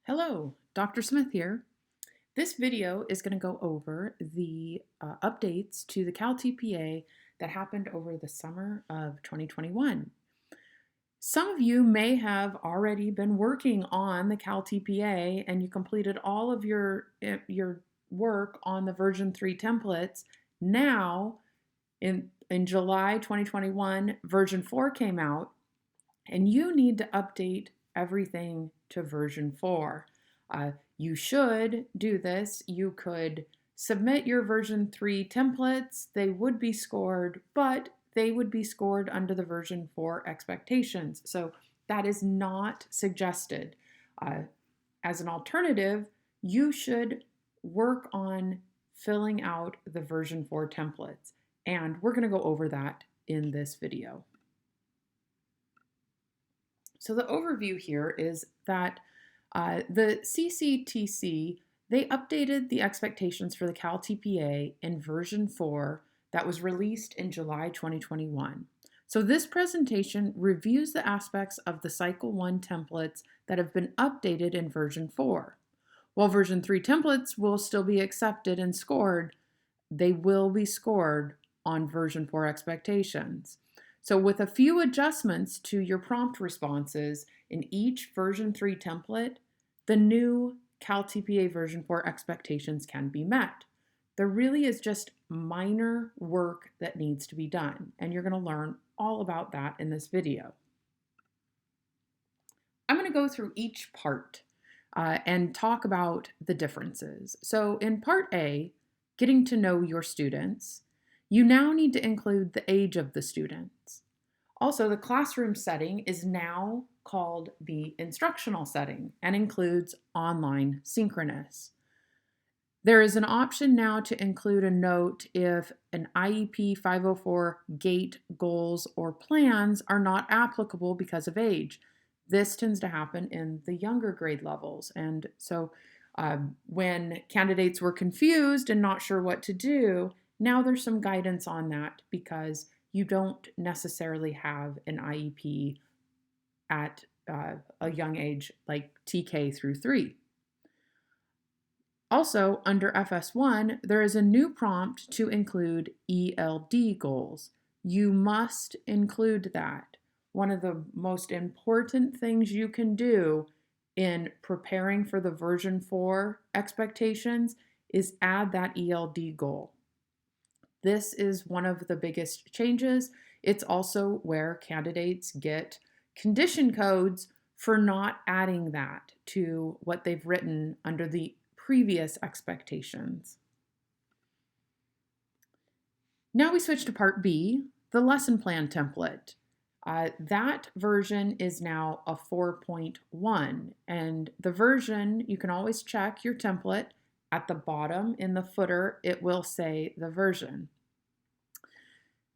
Hello, Dr. Smith here. This video is going to go over the updates to the CalTPA that happened over the summer of 2021. Some of you may have already been working on the CalTPA and you completed all of your work on the version 3 templates. Now, in July 2021, version 4 came out and you need to update everything to version 4. You should do this. You could submit your version 3 templates. They would be scored, but they would be scored under the version 4 expectations. So that is not suggested. As an alternative, you should work on filling out the version 4 templates. And we're going to go over that in this video. So the overview here is that the CCTC, they updated the expectations for the CalTPA in version 4 that was released in July 2021. So this presentation reviews the aspects of the Cycle 1 templates that have been updated in version 4. While version 3 templates will still be accepted and scored, they will be scored on version 4 expectations. So with a few adjustments to your prompt responses in each version 3 template, the new CalTPA version 4 expectations can be met. There really is just minor work that needs to be done, and you're going to learn all about that in this video. I'm going to go through each part and talk about the differences. So in part A, getting to know your students, you now need to include the age of the students. Also, the classroom setting is now called the instructional setting and includes online synchronous. There is an option now to include a note if an IEP 504 GATE goals or plans are not applicable because of age. This tends to happen in the younger grade levels. And so when candidates were confused and not sure what to do, now there's some guidance on that because you don't necessarily have an IEP at a young age like TK through 3. Also, under FS1, there is a new prompt to include ELD goals. You must include that. One of the most important things you can do in preparing for the version 4 expectations is add that ELD goal. This is one of the biggest changes. It's also where candidates get condition codes for not adding that to what they've written under the previous expectations. Now we switch to part B, the lesson plan template. That version is now a 4.1, and the version, you can always check your template. At the bottom in the footer, it will say the version.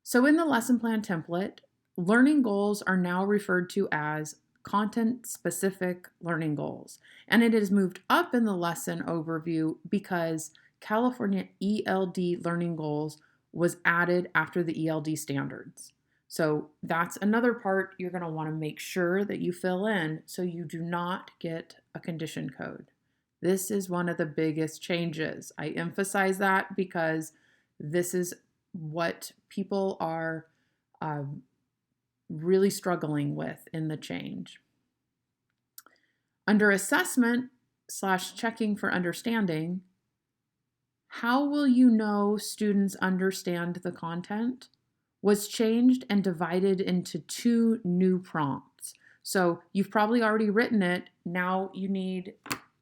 So in the lesson plan template, learning goals are now referred to as content-specific learning goals. And it is moved up in the lesson overview because California ELD learning goals was added after the ELD standards. So that's another part you're going to want to make sure that you fill in so you do not get a condition code. This is one of the biggest changes. I emphasize that because this is what people are really struggling with in the change. Under assessment / checking for understanding, how will you know students understand the content was changed and divided into 2 new prompts. So you've probably already written it. Now you need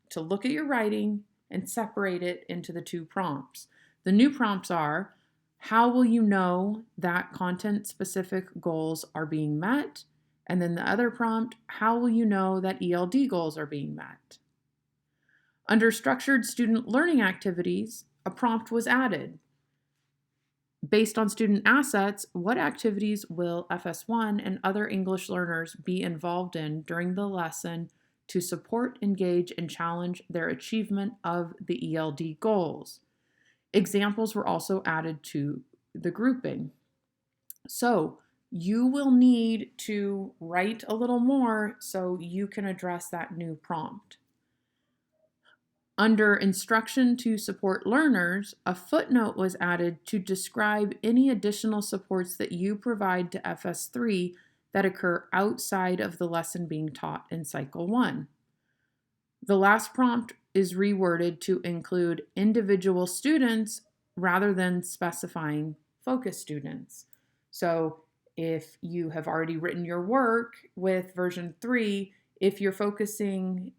to look at your writing and separate it into the 2 prompts. The new prompts are, how will you know that content-specific goals are being met? And then the other prompt, how will you know that ELD goals are being met? Under structured student learning activities, a prompt was added. Based on student assets, what activities will FS1 and other English learners be involved in during the lesson to support, engage, and challenge their achievement of the ELD goals? Examples were also added to the grouping. So you will need to write a little more so you can address that new prompt. Under instruction to support learners, a footnote was added to describe any additional supports that you provide to FS3 that occur outside of the lesson being taught in Cycle 1. The last prompt is reworded to include individual students rather than specifying focus students. So if you have already written your work with version 3, if you're focusing,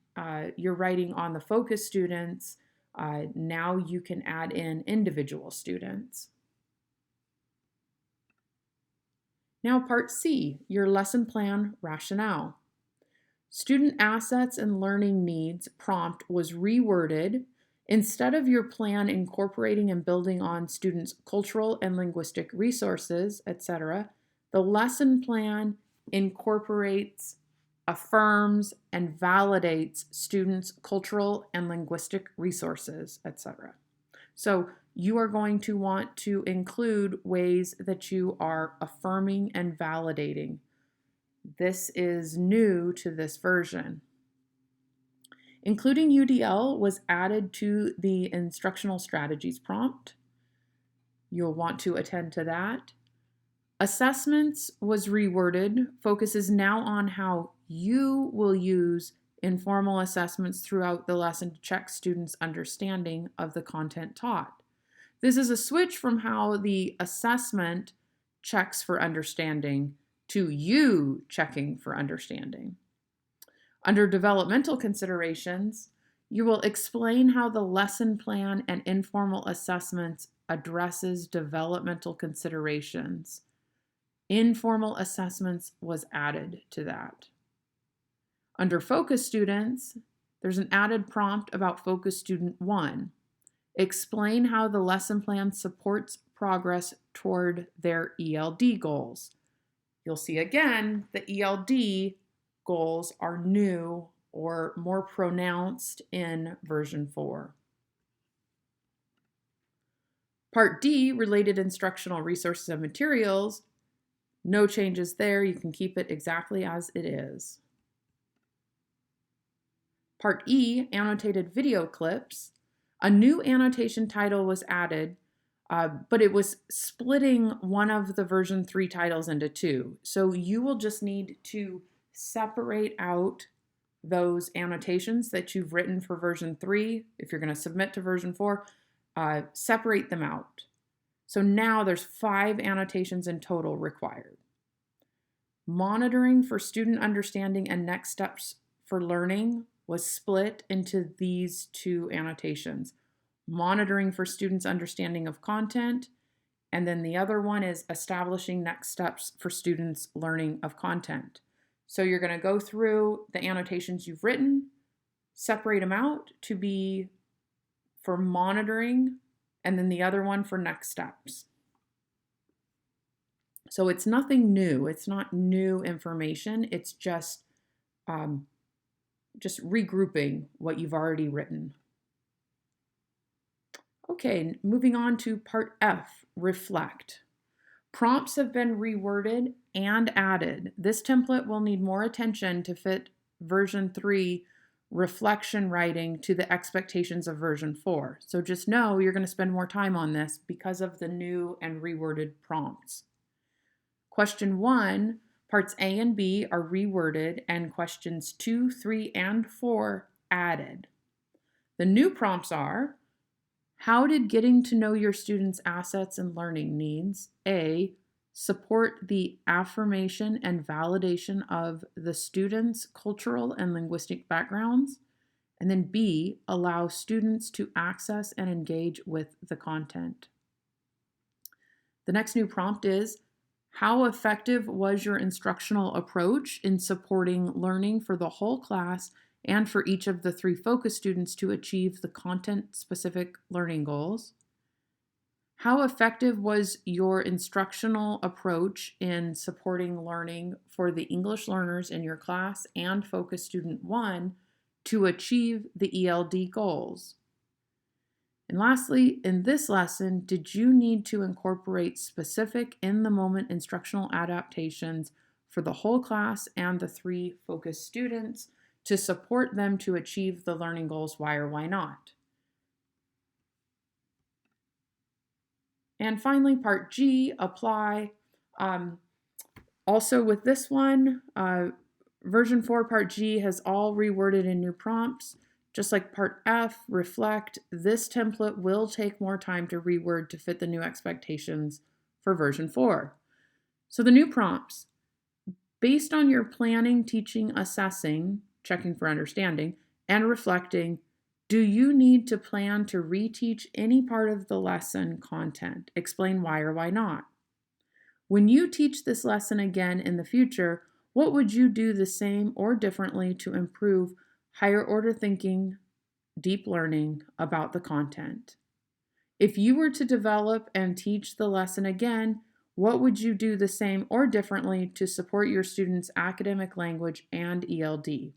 you're writing on the focus students, now you can add in individual students. Now part C, your lesson plan rationale. Student assets and learning needs prompt was reworded. Instead of your plan incorporating and building on students' cultural and linguistic resources, etc., the lesson plan incorporates, affirms, and validates students' cultural and linguistic resources, etc. So you are going to want to include ways that you are affirming and validating. This is new to this version. Including UDL was added to the instructional strategies prompt. You'll want to attend to that. Assessments was reworded, focuses now on how you will use informal assessments throughout the lesson to check students' understanding of the content taught. This is a switch from how the assessment checks for understanding to you checking for understanding. Under developmental considerations, you will explain how the lesson plan and informal assessments addresses developmental considerations. Informal assessments was added to that. Under focus students, there's an added prompt about focus student 1. Explain how the lesson plan supports progress toward their ELD goals. You'll see again, the ELD goals are new or more pronounced in version 4. Part D, related instructional resources and materials. No changes there. You can keep it exactly as it is. Part E, annotated video clips. A new annotation title was added, but it was splitting one of the version 3 titles into 2. So you will just need to separate out those annotations that you've written for version 3. If you're going to submit to version 4, separate them out. So now there's 5 annotations in total required. Monitoring for student understanding and next steps for learning was split into these 2 annotations. Monitoring for students' understanding of content, and then the other one is establishing next steps for students' learning of content. So you're going to go through the annotations you've written, separate them out to be for monitoring, and then the other one for next steps. So it's nothing new. It's not new information. It's just regrouping what you've already written. Okay, moving on to part F, reflect. Prompts have been reworded and added. This template will need more attention to fit version 3 reflection writing to the expectations of version 4. So just know you're going to spend more time on this because of the new and reworded prompts. Question 1, parts A and B are reworded and questions 2, 3, and 4 added. The new prompts are: how did getting to know your students' assets and learning needs, A, support the affirmation and validation of the students' cultural and linguistic backgrounds, and then B, allow students to access and engage with the content. The next new prompt is: how effective was your instructional approach in supporting learning for the whole class and for each of the 3 focus students to achieve the content-specific learning goals? How effective was your instructional approach in supporting learning for the English learners in your class and focus student 1 to achieve the ELD goals? And lastly, in this lesson, did you need to incorporate specific in-the-moment instructional adaptations for the whole class and the 3 focus students to support them to achieve the learning goals? Why or why not? And finally, part G, apply. Also with this one, version 4, part G has all reworded in new prompts. Just like part F, reflect, this template will take more time to reword to fit the new expectations for version 4. So the new prompts, based on your planning, teaching, assessing, checking for understanding, and reflecting, do you need to plan to reteach any part of the lesson content? Explain why or why not. When you teach this lesson again in the future, what would you do the same or differently to improve higher order thinking, deep learning about the content? If you were to develop and teach the lesson again, what would you do the same or differently to support your students' academic language and ELD?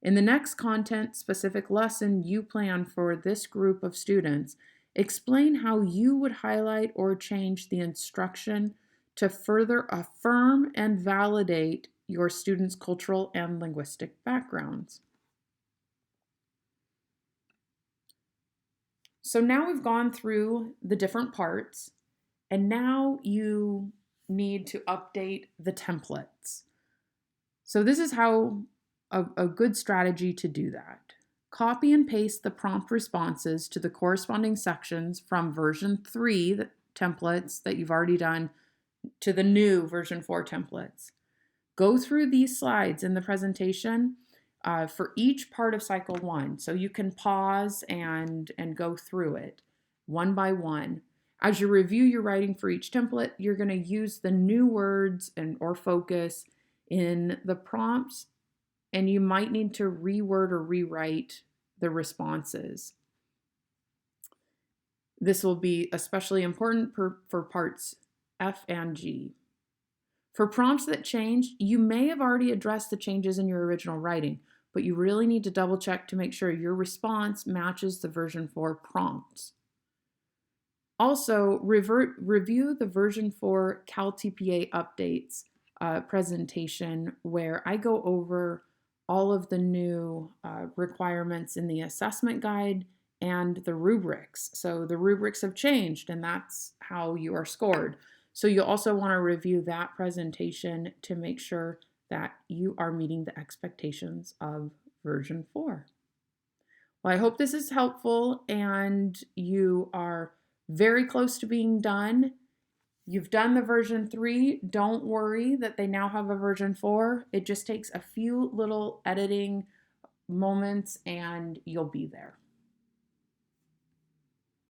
In the next content-specific lesson you plan for this group of students, explain how you would highlight or change the instruction to further affirm and validate your students' cultural and linguistic backgrounds. So now we've gone through the different parts, and now you need to update the templates. So this is how a good strategy to do that. Copy and paste the prompt responses to the corresponding sections from version 3 templates that you've already done to the new version 4 templates. Go through these slides in the presentation for each part of cycle 1. So you can pause and go through it one by one. As you review your writing for each template, you're going to use the new words or focus in the prompts, and you might need to reword or rewrite the responses. This will be especially important for parts F and G. For prompts that change, you may have already addressed the changes in your original writing, but you really need to double check to make sure your response matches the version 4 prompts. Also, review the version 4 CalTPA updates presentation where I go over all of the new requirements in the assessment guide and the rubrics. So the rubrics have changed, and that's how you are scored. So you also want to review that presentation to make sure that you are meeting the expectations of version 4. Well, I hope this is helpful and you are very close to being done. You've done the version 3. Don't worry that they now have a version 4. It just takes a few little editing moments and you'll be there.